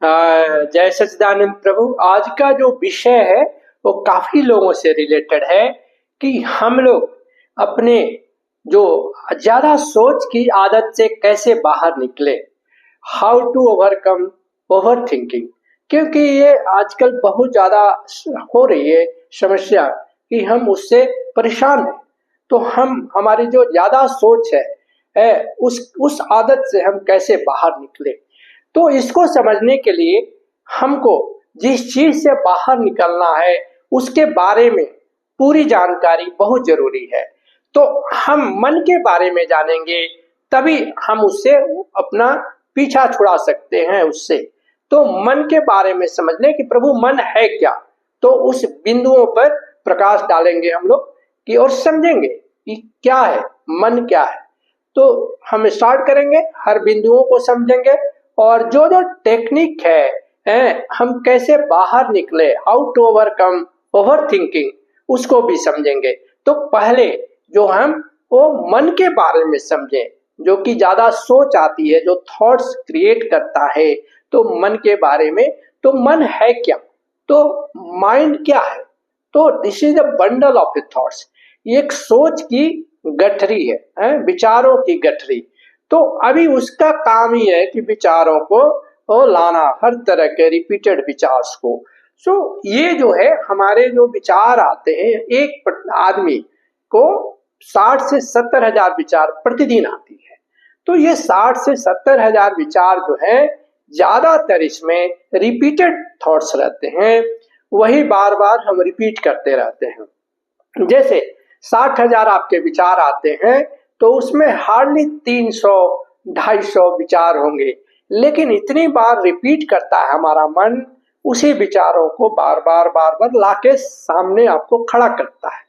जय सच्चिदानंद प्रभु। आज का जो विषय है वो काफी लोगों से रिलेटेड है कि हम लोग अपने जो ज्यादा सोच की आदत से कैसे बाहर निकले। How to overcome overthinking. क्योंकि ये आजकल बहुत ज्यादा हो रही है समस्या कि हम उससे परेशान हैं। तो हम हमारी जो ज्यादा सोच है उस आदत से हम कैसे बाहर निकले। तो इसको समझने के लिए हमको जिस चीज से बाहर निकलना है उसके बारे में पूरी जानकारी बहुत जरूरी है। तो हम मन के बारे में जानेंगे तभी हम उससे अपना पीछा छुड़ा सकते हैं उससे। तो मन के बारे में समझने कि प्रभु मन है क्या, तो उस बिंदुओं पर प्रकाश डालेंगे हम लोग कि और समझेंगे कि क्या है मन क्या है। तो हम स्टार्ट करेंगे, हर बिंदुओं को समझेंगे और जो जो टेक्निक है हम कैसे बाहर निकले, how to overcome overthinking, उसको भी समझेंगे। तो पहले जो हम वो मन के बारे में समझें, जो कि ज्यादा सोच आती है, जो थॉट्स क्रिएट करता है, तो मन के बारे में। तो मन है क्या, तो माइंड क्या है, तो this is a bundle of thoughts. ये एक सोच की गठरी है, विचारों की गठरी। तो अभी उसका काम ही है कि विचारों को लाना, हर तरह के रिपीटेड विचार को। सो ये जो है हमारे जो विचार आते हैं, एक आदमी को 60 से 70 हजार विचार प्रतिदिन आती है। तो ये 60 से 70 हजार विचार जो है ज्यादातर इसमें रिपीटेड थॉट्स रहते हैं, वही बार बार हम रिपीट करते रहते हैं। जैसे 60 हजार आपके विचार आते हैं तो उसमें हार्डली 300 250 विचार होंगे, लेकिन इतनी बार रिपीट करता है हमारा मन, उसी विचारों को बार बार लाके सामने आपको खड़ा करता है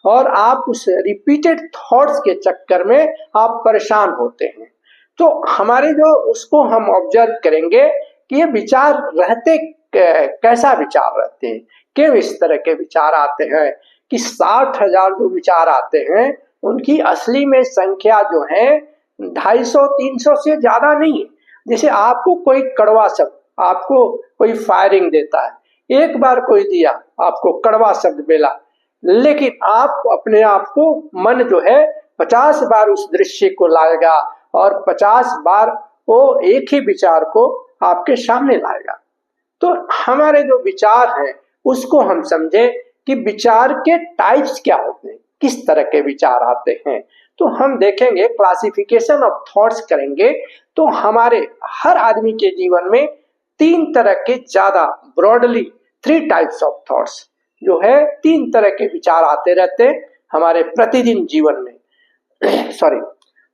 और आप उस रिपीटेड थॉट्स के चक्कर में आप परेशान होते हैं। तो हमारे जो उसको हम ऑब्जर्व करेंगे कि ये विचार रहते कैसा विचार रहते हैं, क्यों इस तरह के विचार आते हैं। कि 60 हजार जो विचार आते हैं उनकी असली में संख्या जो है 250-300 से ज्यादा नहीं है। जैसे आपको कोई कड़वा शब्द, आपको कोई फायरिंग देता है, एक बार कोई दिया आपको कड़वा शब्द बोला, लेकिन आप अपने आप को मन जो है 50 बार उस दृश्य को लाएगा और 50 बार वो एक ही विचार को आपके सामने लाएगा। तो हमारे जो विचार हैं उसको हम समझे कि विचार के टाइप्स क्या होते हैं, किस तरह के विचार आते हैं। तो हम देखेंगे, क्लासिफिकेशन ऑफ थॉट्स करेंगे तो हमारे हर आदमी के जीवन में 3 तरह के, ज्यादा ब्रॉडली 3 टाइप्स ऑफ थॉट्स जो है 3 तरह के विचार आते रहते हैं हमारे प्रतिदिन जीवन में। सॉरी।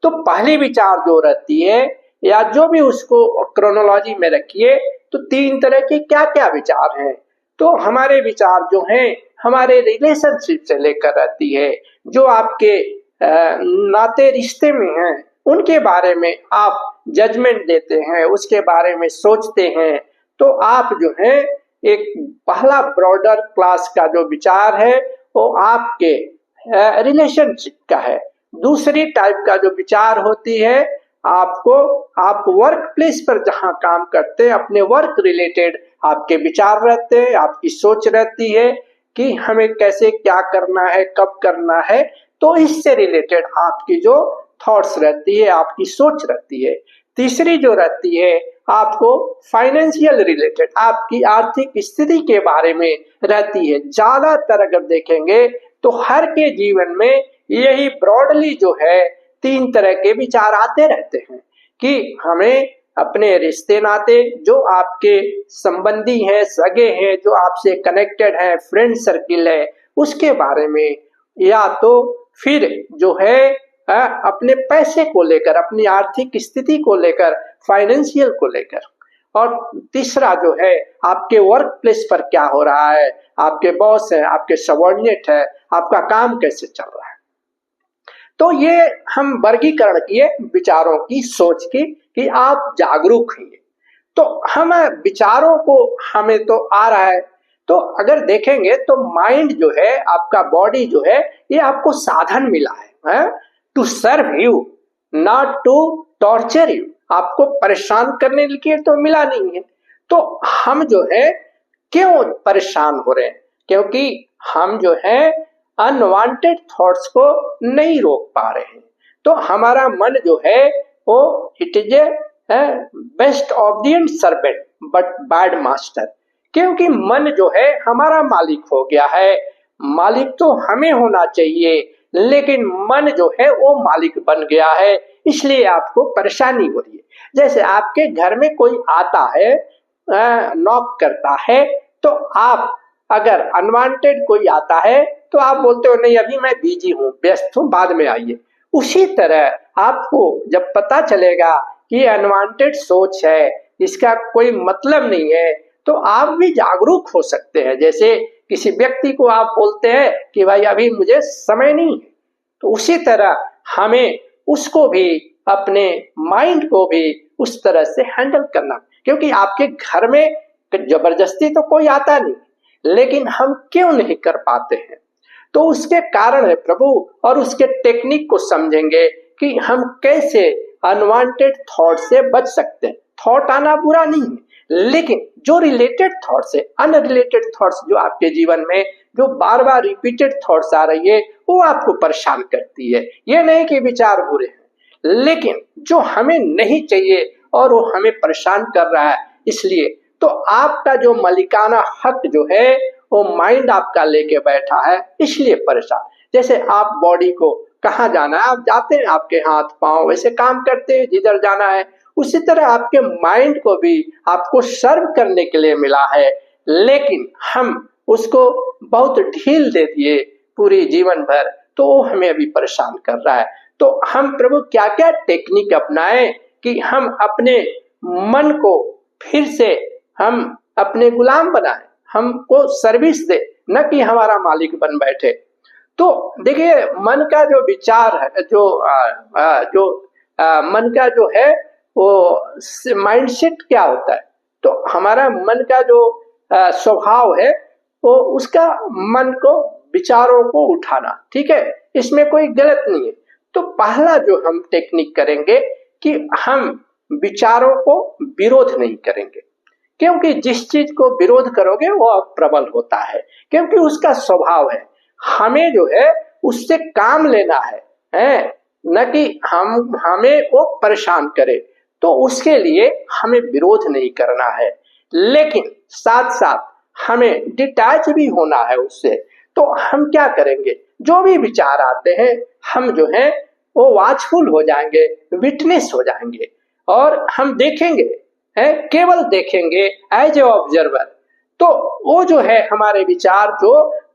तो पहली विचार जो रहती है, या जो भी उसको क्रोनोलॉजी में रखिए, तो 3 तरह के क्या क्या विचार हैं। तो हमारे विचार जो हैं हमारे रिलेशनशिप से लेकर रहती है, जो आपके नाते रिश्ते में हैं उनके बारे में आप जजमेंट देते हैं, उसके बारे में सोचते हैं। तो आप जो है एक पहला ब्रॉडर क्लास का जो विचार है वो आपके रिलेशनशिप का है। दूसरी टाइप का जो विचार होती है आप वर्क प्लेस पर जहां काम करते हैं, अपने वर्क रिलेटेड आपके विचार रहते हैं, आपकी सोच रहती है कि हमें कैसे क्या करना है, कब करना है। तो इससे रिलेटेड आपकी जो थॉट्स रहती है, आपकी सोच रहती है। तीसरी जो रहती है आपको फाइनेंशियल रिलेटेड, आपकी आर्थिक स्थिति के बारे में रहती है। ज्यादातर अगर देखेंगे तो हर के जीवन में यही ब्रॉडली जो है 3 तरह के विचार आते रहते हैं कि हमें अपने रिश्ते नाते, जो आपके संबंधी हैं, सगे हैं, जो आपसे कनेक्टेड है, फ्रेंड सर्किल है, उसके बारे में, या तो फिर जो है अपने पैसे को लेकर, अपनी आर्थिक स्थिति को लेकर, फाइनेंशियल को लेकर। और तीसरा जो है आपके वर्क प्लेस पर क्या हो रहा है, आपके बॉस है, आपके सबऑर्डिनेट है, आपका काम कैसे चल रहा है। तो ये हम वर्गीकरण किए विचारों की, सोच की, कि आप जागरूक हैं। तो हम विचारों को, हमें तो आ रहा है, तो अगर देखेंगे तो माइंड जो है, आपका बॉडी जो है, ये आपको साधन मिला है to serve you, not to torture you. आपको परेशान करने के लिए तो मिला नहीं है। तो हम जो है क्यों परेशान हो रहे हैं? क्योंकि हम जो है अनवांटेड थॉट्स को नहीं रोक पा रहे हैं। तो हमारा मन जो है वो it is a best obedient servant but bad master. क्योंकि मन जो है हमारा मालिक हो गया है। मालिक तो हमें होना चाहिए, लेकिन मन जो है वो मालिक बन गया है, इसलिए आपको परेशानी हो रही है। जैसे आपके घर में कोई आता है, नॉक करता है, तो आप अगर अनवांटेड कोई आता है तो आप बोलते हो नहीं अभी मैं बिजी हूँ, व्यस्त हूँ, बाद में आइए। उसी तरह आपको जब पता चलेगा कि अनवांटेड सोच है, इसका कोई मतलब नहीं है, तो आप भी जागरूक हो सकते हैं। जैसे किसी व्यक्ति को आप बोलते हैं कि भाई अभी मुझे समय नहीं है, तो उसी तरह हमें उसको भी, अपने माइंड को भी उस तरह से हैंडल करना। क्योंकि आपके घर में जबरदस्ती तो कोई आता नहीं, लेकिन हम क्यों नहीं कर पाते हैं? तो उसके कारण है प्रभु, और उसके टेक्निक को समझेंगे कि हम कैसे अनवांटेड थॉट से बच सकते हैं। थॉट आना बुरा नहीं है, लेकिन जो रिलेटेड थॉट्स है, अनरिलेटेड थॉट्स जो आपके जीवन में जो बार बार रिपीटेड थॉट्स आ रही है, वो आपको परेशान करती है। ये नहीं कि विचार बुरे हैं, लेकिन जो हमें नहीं चाहिए और वो हमें परेशान कर रहा है, इसलिए तो आपका जो मलिकाना हक जो है वो माइंड आपका लेके बैठा है, इसलिए परेशान। जैसे आप बॉडी को कहाँ जाना है, आप जाते हैं, आपके हाथ पांव वैसे काम करते हैं जिधर जाना है। उसी तरह आपके माइंड को भी आपको सर्व करने के लिए मिला है, लेकिन हम उसको बहुत ढील दे दिए पूरी जीवन भर, तो वो हमें अभी परेशान कर रहा है। तो हम प्रभु क्या क्या टेक्निक अपनाएं कि हम अपने मन को फिर से हम अपने गुलाम बनाएं, हमको सर्विस दे, न कि हमारा मालिक बन बैठे। तो देखिए, मन का जो विचार है, मन का जो है वो माइंडसेट क्या होता है, तो हमारा मन का जो स्वभाव है वो उसका मन को, विचारों को उठाना, ठीक है, इसमें कोई गलत नहीं है। तो पहला जो हम टेक्निक करेंगे कि हम विचारों को विरोध नहीं करेंगे, क्योंकि जिस चीज को विरोध करोगे वो प्रबल होता है, क्योंकि उसका स्वभाव है। हमें जो है उससे काम लेना है, न कि हमें वो परेशान करे। तो उसके लिए हमें विरोध नहीं करना है, लेकिन साथ साथ हमें डिटैच भी होना है उससे। तो हम क्या करेंगे, जो भी विचार आते हैं हम जो है वो वॉचफुल हो जाएंगे, विटनेस हो जाएंगे, और हम देखेंगे, है केवल देखेंगे एज ए ऑब्जर्वर। तो वो जो है हमारे विचार जो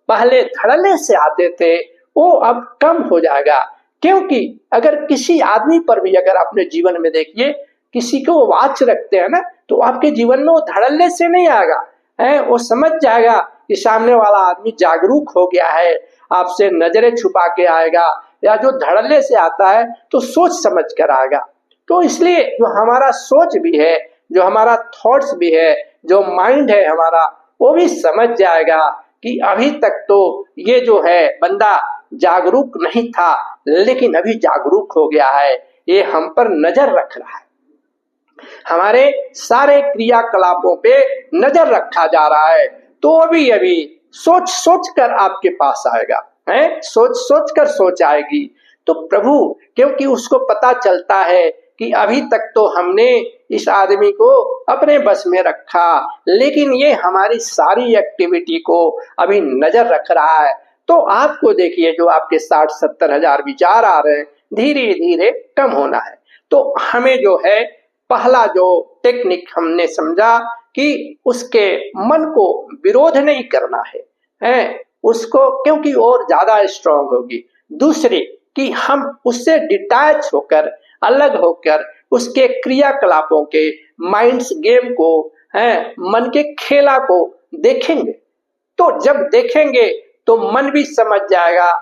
पहले धड़ल्ले से आते थे वो अब कम हो जाएगा। क्योंकि अगर किसी आदमी पर भी, अगर अपने जीवन में देखिए, किसी को वाच रखते हैं ना, तो आपके जीवन में वो धड़ल्ले से नहीं आएगा, है वो समझ जाएगा कि सामने वाला आदमी जागरूक हो गया है, आपसे नजरें छुपा के आएगा, या जो धड़ल्ले से आता है तो सोच समझ कर आएगा। तो इसलिए जो हमारा सोच भी है, जो हमारा थॉट्स भी है, जो माइंड है हमारा, वो भी समझ जाएगा कि अभी तक तो ये जो है बंदा जागरूक नहीं था, लेकिन अभी जागरूक हो गया है, ये हम पर नजर रख रहा है, हमारे सारे क्रियाकलापों पे नजर रखा जा रहा है। तो अभी सोच सोच कर आपके पास आएगा, है सोच सोच कर सोच आएगी। तो प्रभु, क्योंकि उसको पता चलता है कि अभी तक तो हमने इस आदमी को अपने बस में रखा, लेकिन ये हमारी सारी एक्टिविटी को अभी नजर रख रहा है। तो आपको देखिए, जो आपके 60-70 हजार विचार आ रहे हैं, धीरे धीरे कम होना है। तो हमें जो है पहला जो टेक्निक हमने समझा कि उसके मन को विरोध नहीं करना है उसको, क्योंकि और ज्यादा स्ट्रांग होगी। दूसरी कि हम उससे डिटैच होकर, अलग होकर उसके क्रियाकलापों के, माइंड्स गेम को, मन के खेला को देखेंगे। तो जब देखेंगे तो मन भी समझ जाएगा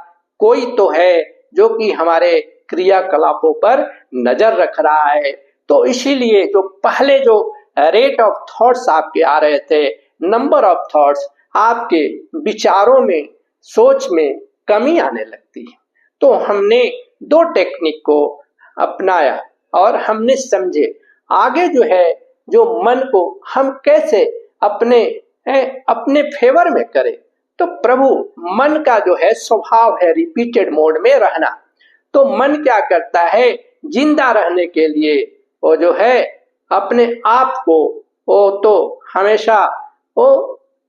कोई तो है जो कि हमारे क्रियाकलापों पर नजर रख रहा है। तो इसीलिए जो पहले जो रेट ऑफ थॉट्स आपके आ रहे थे, नंबर ऑफ थॉट्स, आपके विचारों में, सोच में कमी आने लगती है। तो हमने दो टेक्निक को अपनाया और हमने समझे। आगे जो है जो मन को हम कैसे अपने अपने फेवर में करें। तो प्रभु, मन का जो है स्वभाव है रिपीटेड मोड में रहना। तो मन क्या करता है, जिंदा रहने के लिए वो जो है अपने आप को वो तो हमेशा वो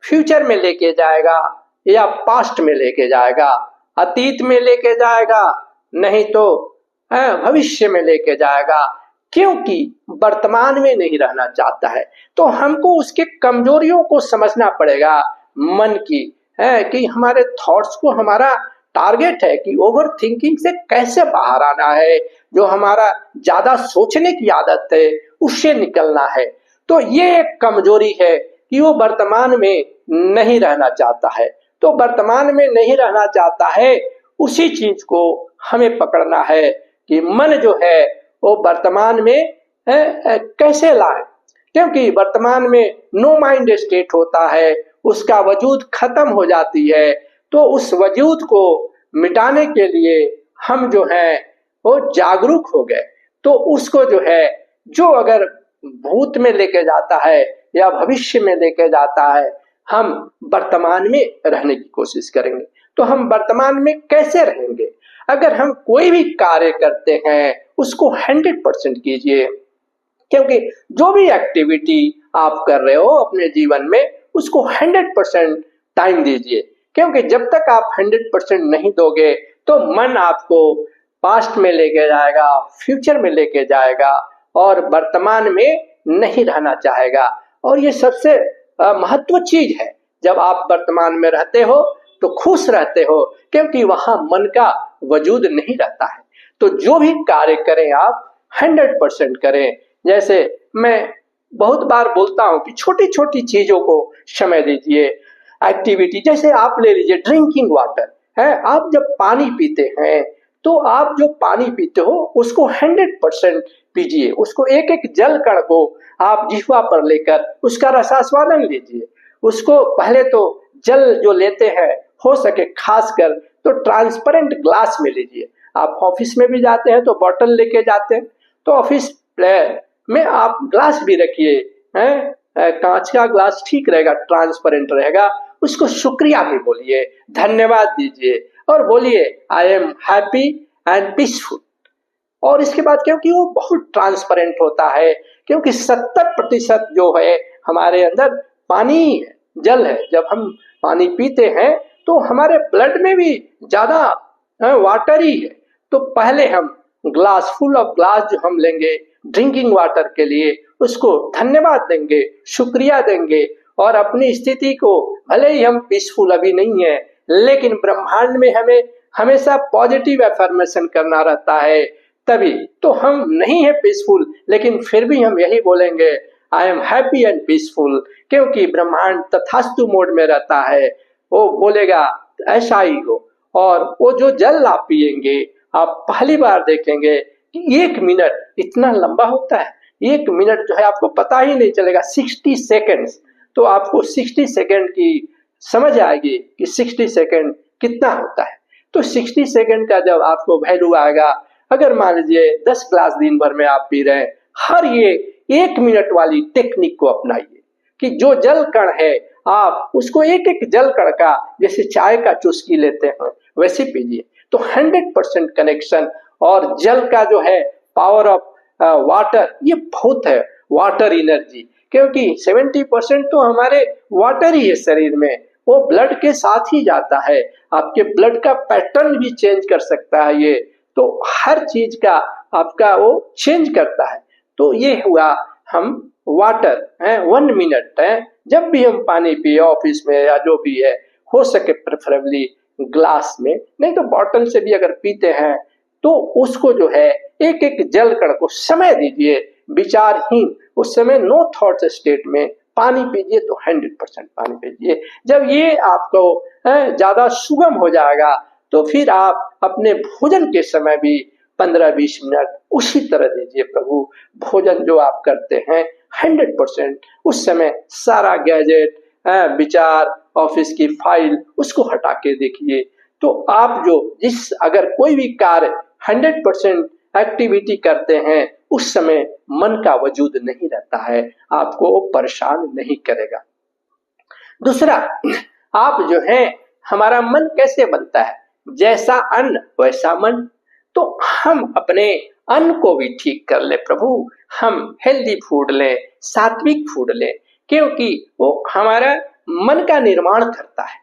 फ्यूचर में लेके जाएगा या पास्ट में लेके जाएगा, अतीत में लेके जाएगा, नहीं तो भविष्य में लेके जाएगा, क्योंकि वर्तमान में नहीं रहना चाहता है। तो हमको उसके कमजोरियों को समझना पड़ेगा मन की, है कि हमारे थॉट्स को, हमारा टारगेट है कि ओवर थिंकिंग से कैसे बाहर आना है, जो हमारा ज्यादा सोचने की आदत है उससे निकलना है। तो ये एक कमजोरी है कि वो वर्तमान में नहीं रहना चाहता है। तो वर्तमान में नहीं रहना चाहता है, उसी चीज को हमें पकड़ना है कि मन जो है वो वर्तमान में कैसे लाए, क्योंकि वर्तमान में नो माइंड स्टेट होता है, उसका वजूद खत्म हो जाती है। तो उस वजूद को मिटाने के लिए हम जो है वो जागरूक हो गए। तो उसको जो है, जो अगर भूत में लेके जाता है या भविष्य में लेके जाता है, हम वर्तमान में रहने की कोशिश करेंगे। तो हम वर्तमान में कैसे रहेंगे? अगर हम कोई भी कार्य करते हैं उसको 100% कीजिए, क्योंकि जो भी एक्टिविटी आप कर रहे हो अपने जीवन में उसको 100% टाइम दीजिए, क्योंकि जब तक आप 100% नहीं दोगे तो मन आपको पास्ट में लेके जाएगा, फ्यूचर में लेके जाएगा और वर्तमान में नहीं रहना चाहेगा। और ये सबसे महत्व चीज है, जब आप वर्तमान में रहते हो तो खुश रहते हो, क्योंकि वहां मन का वजूद नहीं रहता है। तो जो भी कार्य करें आप 100% करें। जैसे मैं बहुत बार बोलता हूं कि छोटी छोटी चीजों को समय दीजिए। एक्टिविटी जैसे आप ले लीजिए ड्रिंकिंग वाटर है, आप जब पानी पीते हैं तो आप जो पानी पीते हो उसको 100% पीजिए। उसको एक एक जल कण को आप जिह्वा पर लेकर उसका रसास्वादन लीजिए। उसको पहले तो जल जो लेते हैं हो सके खासकर तो ट्रांसपेरेंट ग्लास में लीजिए। आप ऑफिस में भी जाते हैं तो बॉटल लेके जाते हैं, तो ऑफिस में आप ग्लास भी रखिए, हैं, कांच का ग्लास ठीक रहेगा, ट्रांसपेरेंट रहेगा। उसको शुक्रिया भी बोलिए, धन्यवाद दीजिए और बोलिए I am happy and peaceful. और इसके बाद क्योंकि वो बहुत ट्रांसपेरेंट होता है, क्योंकि 70% जो है हमारे अंदर पानी है, जल है। जब हम पानी पीते हैं तो हमारे ब्लड में भी ज्यादा वाटर ही है। तो पहले हम ग्लास फुल ऑफ ग्लास जो हम लेंगे ड्रिंकिंग वाटर के लिए, उसको धन्यवाद देंगे, शुक्रिया देंगे और अपनी स्थिति को, भले ही हम पीसफुल अभी नहीं है लेकिन ब्रह्मांड में हमें हमेशा पॉजिटिव एफर्मेशन करना रहता है। तभी तो हम नहीं है पीसफुल, लेकिन फिर भी हम यही बोलेंगे I am happy and peaceful, क्योंकि ब्रह्मांड तथास्तु मोड में रहता है। वो बोलेगा ऐसा ही हो। और वो जो जल आप पिएंगे, आप पहली बार देखेंगे कि 1 मिनट इतना लंबा होता है। 1 मिनट जो है आपको पता ही नहीं चलेगा, 60 सेकेंड्स। तो आपको 60 सेकेंड की समझ आएगी कि 60 सेकेंड कितना होता है। तो 60 सेकेंड का जब आपको वैल्यू आएगा, अगर मान लीजिए 10 ग्लास दिन भर में आप पी रहे हैं, हर ये 1 मिनट वाली टेक्निक को अपनाइए कि जो जल कण है आप उसको एक एक जल कण का, जैसे चाय का चुस्की लेते हैं वैसे पीजिए। तो 100% कनेक्शन। और जल का जो है पावर ऑफ वाटर, ये बहुत है, वाटर एनर्जी, क्योंकि 70% तो हमारे वाटर ही है शरीर में, वो ब्लड के साथ ही जाता है। आपके ब्लड का पैटर्न भी चेंज कर सकता है ये, तो हर चीज का आपका वो चेंज करता है। तो ये हुआ हम वाटर है 1 मिनट है, जब भी हम पानी पिए ऑफिस में या जो भी है, हो सके प्रेफरेबली ग्लास में, नहीं तो बॉटल से भी अगर पीते हैं तो उसको जो है एक एक जल कण को समय दीजिए, विचारहीन, उस समय नो थॉट स्टेट में पानी पीजिए। तो 100% पानी पीजिए। जब ये आपको ज्यादा सुगम हो जाएगा तो फिर आप अपने भोजन के समय भी 15-20 मिनट उसी तरह दीजिए। प्रभु, भोजन जो आप करते हैं 100% उस समय सारा गैजेट, विचार, ऑफिस की फाइल, उसको हटा के देखिए। तो आप जो जिस अगर कोई भी कार्य 100% एक्टिविटी करते हैं उस समय मन का वजूद नहीं रहता है, आपको परेशान नहीं करेगा। दूसरा, आप जो है, हमारा मन कैसे बनता है? जैसा अन्न वैसा मन। तो हम अपने अन्न को भी ठीक कर ले प्रभु, हम हेल्दी फूड लें, सात्विक फूड लें, क्योंकि वो हमारा मन का निर्माण करता है।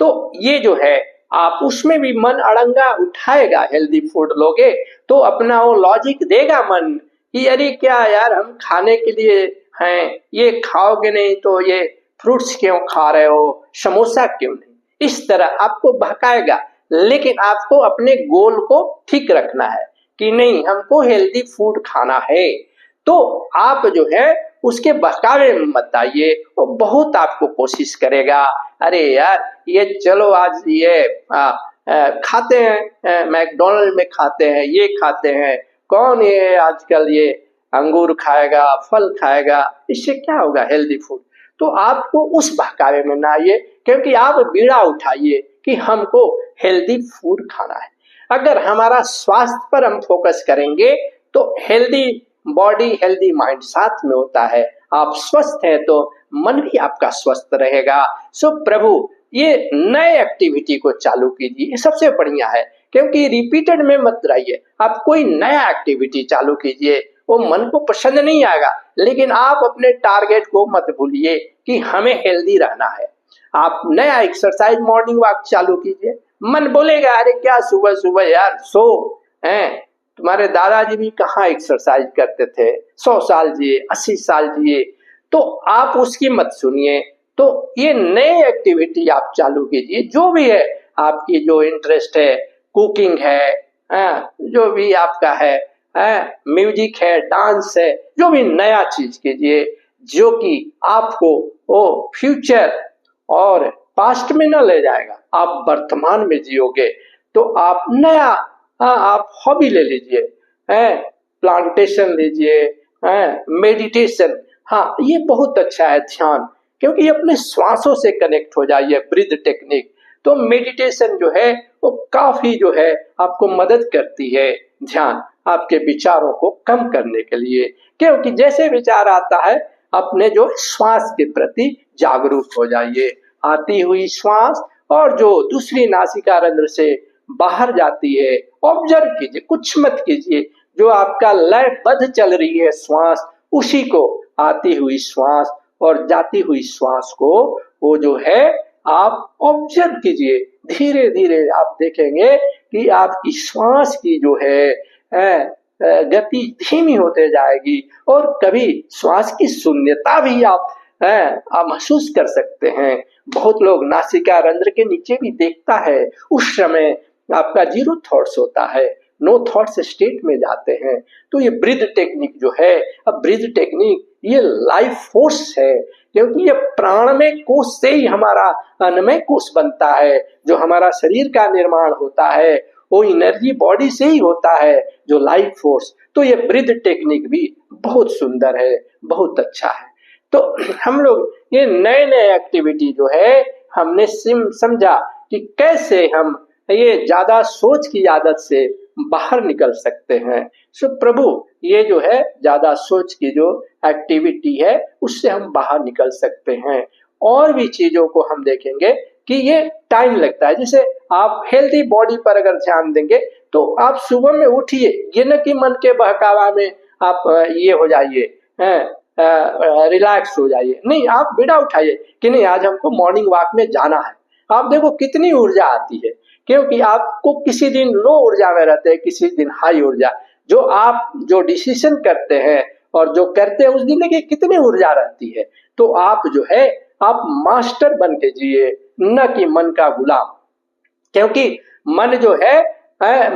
तो ये जो है, आप उसमें भी मन अड़ंगा उठाएगा। हेल्दी फूड लोगे तो अपना वो लॉजिक देगा मन कि अरे क्या यार, हम खाने के लिए हैं, ये खाओगे नहीं तो ये फ्रूट्स क्यों खा रहे हो, समोसा क्यों नहीं, इस तरह आपको बहकाएगा। लेकिन आपको अपने गोल को ठीक रखना है कि नहीं, हमको हेल्दी फूड खाना है। तो आप जो है उसके बहकावे में मत आइए, वो बहुत आपको कोशिश करेगा, अरे यार ये चलो आज ये खाते हैं, मैकडोनल्ड में खाते हैं, ये खाते हैं, कौन ये आजकल ये अंगूर खाएगा, फल खाएगा, इससे क्या होगा हेल्दी फूड। तो आपको उस बहकावे में ना आइए, क्योंकि आप बीड़ा उठाइए कि हमको हेल्दी फूड खाना है। अगर हमारा स्वास्थ्य पर हम फोकस करेंगे तो हेल्दी बॉडी हेल्दी माइंड साथ में होता है। आप स्वस्थ हैं तो मन भी आपका स्वस्थ रहेगा। सो प्रभु, ये नए एक्टिविटी को चालू कीजिए, ये सबसे बढ़िया है, क्योंकि रिपीटेड में मत रहिए। आप कोई नया एक्टिविटी चालू कीजिए, वो मन को पसंद नहीं आएगा, लेकिन आप अपने टारगेट को मत भूलिए कि हमें हेल्दी रहना है। आप नया एक्सरसाइज मॉर्निंग वॉक चालू कीजिए। मन बोलेगा अरे क्या सुबह सुबह यार सो हैं, तुम्हारे दादाजी भी कहाँ एक्सरसाइज करते थे, 100 साल जिए, 80 साल जिए। तो आप उसकी मत सुनिए। तो ये नए एक्टिविटी आप चालू कीजिए, जो भी है आपकी, जो इंटरेस्ट है, कुकिंग है, जो भी आपका है, म्यूजिक है, डांस है, जो भी नया चीज कीजिए जो कि आपको वो फ्यूचर और पास्ट में न ले जाएगा। आप वर्तमान में जियोगे तो आप नया, आप हॉबी ले लीजिए, प्लांटेशन लीजिए, मेडिटेशन। हाँ, ये बहुत अच्छा है ध्यान, क्योंकि अपने श्वासों से कनेक्ट हो जाइए, ब्रीथ टेक्निक। तो मेडिटेशन जो है वो काफी जो है आपको मदद करती है, ध्यान आपके विचारों को कम करने के लिए, क्योंकि जैसे विचार आता है अपने जो श्वास के प्रति जागरूक हो जाइए। आती हुई श्वास और जो दूसरी नासिका रंध्र से बाहर जाती है, ऑब्जर्व कीजिए, कुछ मत कीजिए। जो आपका लयबद्ध चल रही है श्वास, उसी को आती हुई श्वास और जाती हुई श्वास को वो जो है आप ऑब्जर्व कीजिए। धीरे धीरे आप देखेंगे कि आपकी श्वास की जो है गति धीमी होते जाएगी, और कभी श्वास की शून्यता भी आप महसूस कर सकते हैं। बहुत लोग नासिका रंध्र के नीचे भी देखता है, उस समय आपका जीरो थॉट्स होता है, नो थॉट्स स्टेट में जाते हैं। तो ये ब्रीथ टेक्निक जो है, अब ब्रीथ टेक्निक ये लाइफ फोर्स है, क्योंकि ये प्राणमय कोश से ही हमारा अन्नमय कोश बनता है। जो हमारा शरीर का निर्माण होता है वो एनर्जी बॉडी से ही होता है, जो लाइफ फोर्स। तो ये ब्रीथ टेक्निक भी बहुत सुंदर है, बहुत अच्छा है। तो हम लोग ये नए नए एक्टिविटी जो है हमने समझा कि कैसे हम ये ज्यादा सोच की आदत से बाहर निकल सकते हैं। सो प्रभु, ये जो है ज्यादा सोच की जो एक्टिविटी है उससे हम बाहर निकल सकते हैं। और भी चीजों को हम देखेंगे कि ये टाइम लगता है। जैसे आप हेल्दी बॉडी पर अगर ध्यान देंगे तो आप सुबह में उठिए, ये न कि मन के बहकावा में आप ये हो जाइए, रिलैक्स हो जाइए, नहीं, आप बीड़ा उठाइए कि नहीं आज हमको मॉर्निंग वॉक में जाना है। आप देखो कितनी ऊर्जा आती है, क्योंकि आपको किसी दिन लो ऊर्जा में रहते हैं, किसी दिन हाई ऊर्जा। जो आप जो डिसीजन करते हैं और जो करते हैं उस दिन देखिए कितनी ऊर्जा रहती है। तो आप जो है आप मास्टर बन के जिए, न कि मन का गुलाम। क्योंकि मन जो है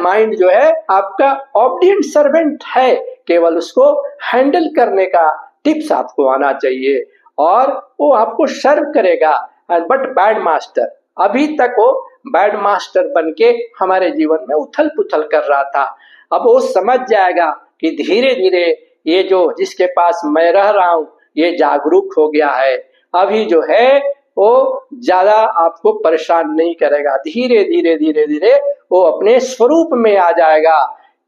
माइंड जो है आपका ऑब्डिएंट सर्वेंट है, केवल उसको हैंडल करने का टिप्स आपको आना चाहिए और वो आपको सर्व करेगा। बट बैड मास्टर, अभी तक वो बैड मास्टर बन के हमारे जीवन में उथल पुथल कर रहा था। अब वो समझ जाएगा कि धीरे धीरे ये जो जिसके पास मैं रह रहा हूँ ये जागरूक हो गया है, अभी जो है वो ज्यादा आपको परेशान नहीं करेगा। धीरे धीरे धीरे धीरे वो अपने स्वरूप में आ जाएगा,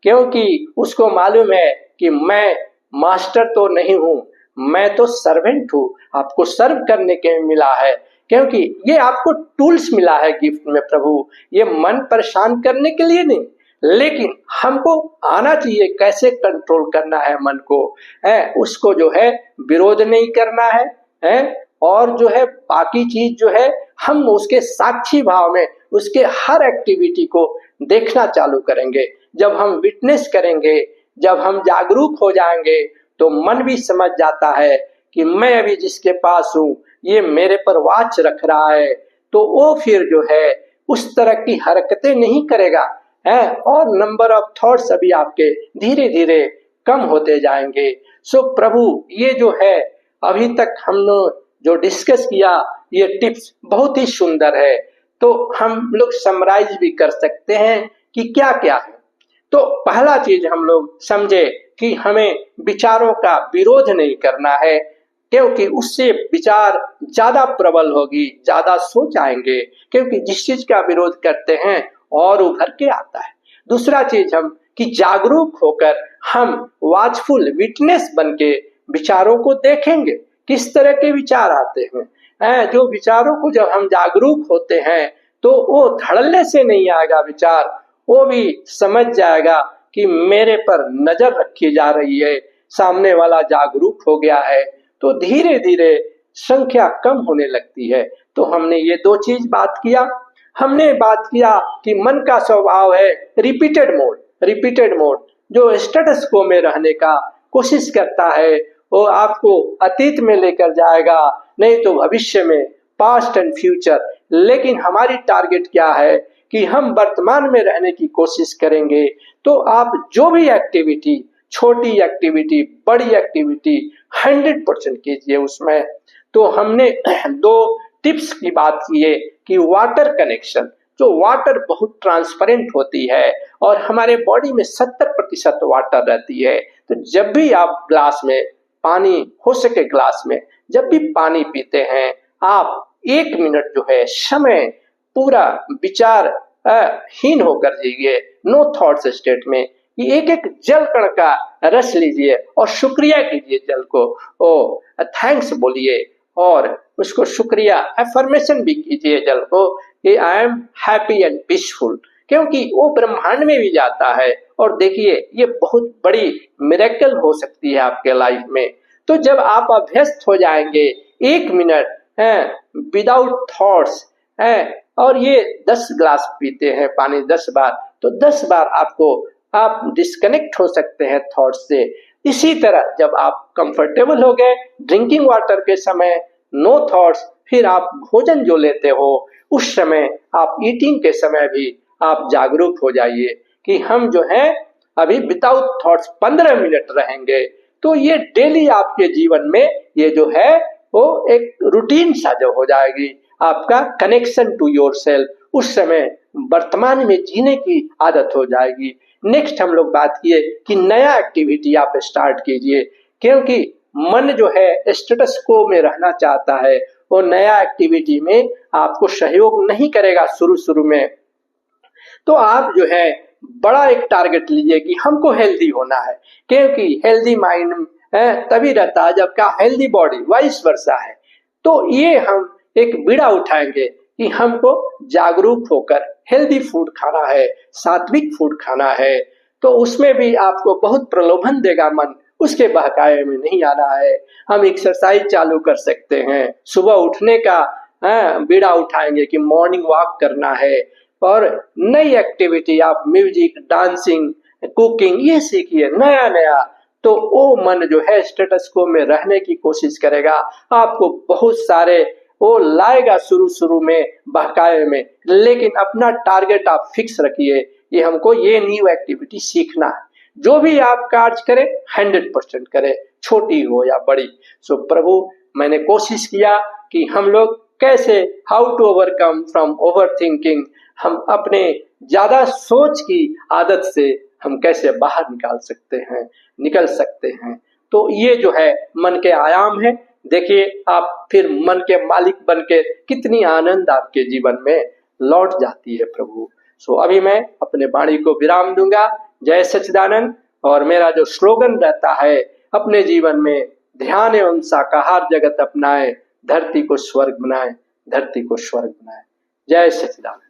क्योंकि उसको मालूम है कि मैं मास्टर तो नहीं हूँ, मैं तो सर्वेंट हूँ, आपको सर्व करने के मिला है, क्योंकि ये आपको टूल्स मिला है गिफ्ट में प्रभु, ये मन परेशान करने के लिए नहीं, लेकिन हमको आना चाहिए कैसे कंट्रोल करना है मन को, है उसको जो है विरोध नहीं करना है और जो है बाकी चीज जो है हम उसके साक्षी भाव में उसके हर एक्टिविटी को देखना चालू करेंगे। जब हम विटनेस करेंगे, जब हम जागरूक हो जाएंगे, तो मन भी समझ जाता है कि मैं अभी जिसके पास हूँ ये मेरे पर वाच रख रहा है, तो वो फिर जो है उस तरह की हरकतें नहीं करेगा है, और नंबर ऑफ थॉट्स अभी आपके धीरे धीरे कम होते जाएंगे। सो प्रभु ये जो है अभी तक हमने जो डिस्कस किया ये टिप्स बहुत ही सुंदर है, तो हम लोग समराइज भी कर सकते हैं कि क्या क्या है। तो पहला चीज हम लोग समझे कि हमें विचारों का विरोध नहीं करना है, क्योंकि उससे विचार ज्यादा प्रबल होगी, ज्यादा सोच आएंगे, क्योंकि जिस चीज का विरोध करते हैं और उभर के आता है। दूसरा चीज हम कि जागरूक होकर हम वाचफुल विटनेस बन के विचारों को देखेंगे किस तरह के विचार आते हैं। जो विचारों को जब हम जागरूक होते हैं तो वो धड़ल्ले से नहीं आएगा विचार, वो भी समझ जाएगा कि मेरे पर नजर रखी जा रही है, सामने वाला जागरूक हो गया है, तो धीरे धीरे संख्या कम होने लगती है। तो हमने ये दो चीज बात किया। हमने बात किया कि मन का स्वभाव है रिपीटेड मोड जो स्टेटस को में रहने का कोशिश करता है, वो आपको अतीत में लेकर जाएगा, नहीं तो भविष्य में, पास्ट एंड फ्यूचर। लेकिन हमारी टारगेट क्या है कि हम वर्तमान में रहने की कोशिश करेंगे। तो आप जो भी एक्टिविटी, छोटी एक्टिविटी, बड़ी एक्टिविटी 100% कीजिए उसमें। तो हमने दो टिप्स की बात की है कि वाटर कनेक्शन, जो वाटर बहुत ट्रांसपेरेंट होती है और हमारे बॉडी में 70% वाटर रहती है, तो जब भी आप ग्लास में पानी, हो सके ग्लास में जब भी पानी पीते हैं, आप 1 मिनट जो है समय पूरा विचार हीन होकर जाइए, नो थॉट्स स्टेट में, कि एक एक जल कण का रस लीजिए और शुक्रिया कीजिए जल को, ओ थैंक्स बोलिए और उसको शुक्रिया अफर्मेशन भी कीजिए जल को कि I am happy and peaceful, क्योंकि वो ब्रह्मांड में भी जाता है। और देखिए ये बहुत बड़ी मिरेकल हो सकती है आपके लाइफ में। तो जब आप अभ्यस्त हो जाएंगे 1 मिनट विदाउट थॉट्स और ये 10 ग्लास पीते हैं पानी 10 बार, तो 10 बार आप डिस्कनेक्ट हो सकते हैं थॉट से। इसी तरह जब आप कंफर्टेबल हो गए ड्रिंकिंग वाटर के समय, नो थॉट्स, फिर आप भोजन जो लेते हो उस समय, आप ईटिंग के समय भी आप जागरूक हो जाइए कि हम जो है अभी विदाउट थॉट्स 15 मिनट रहेंगे। तो ये डेली आपके जीवन में ये जो है वो एक रूटीन सा जो हो जाएगी, आपका कनेक्शन टू योरसेल्फ, उस समय वर्तमान में जीने की आदत हो जाएगी। नेक्स्ट हम लोग बात किए कि नया एक्टिविटी आप स्टार्ट कीजिए, क्योंकि मन जो है स्टेटस को में रहना चाहता है, वो नया एक्टिविटी में आपको सहयोग नहीं करेगा शुरू में। तो आप जो है बड़ा एक टारगेट लीजिए कि हमको हेल्दी होना है, क्योंकि हेल्दी माइंड तभी रहता है जब का हेल्दी बॉडी, वाइस वर्सा है। तो ये हम एक बीड़ा उठाएंगे कि हमको जागरूक होकर हेल्दी फूड खाना है, सात्विक फूड खाना है। तो उसमें भी आपको बहुत प्रलोभन देगा मन, उसके बहकावे में नहीं आना है। हम एक्सरसाइज चालू कर सकते हैं, सुबह उठने का बीड़ा उठाएंगे कि मॉर्निंग वॉक करना है, और नई एक्टिविटी आप म्यूजिक, डांसिंग, कुकिंग ये सीखिए नया। तो वो मन जो है स्टेटस को में रहने की कोशिश करेगा, आपको बहुत सारे वो लाएगा शुरू में बहकावे में, लेकिन अपना टारगेट आप फिक्स रखिए कि हमको ये न्यू एक्टिविटी सीखना है। जो भी आप कार्य करें 100% करें, छोटी हो या बड़ी। सो प्रभु मैंने कोशिश किया कि हम लोग कैसे, how to overcome from overthinking, हम अपने ज्यादा सोच की आदत से हम कैसे बाहर निकल सकते हैं। तो ये जो है मन के आयाम है। देखिए आप फिर मन के मालिक बन के कितनी आनंद आपके जीवन में लौट जाती है प्रभु। सो अभी मैं अपने वाणी को विराम दूंगा। जय सच्चिदानंद। और मेरा जो स्लोगन रहता है अपने जीवन में, ध्यान एवं शाकाहार जगत अपनाए, धरती को स्वर्ग बनाए, धरती को स्वर्ग बनाए। जय सच्चिदानंद।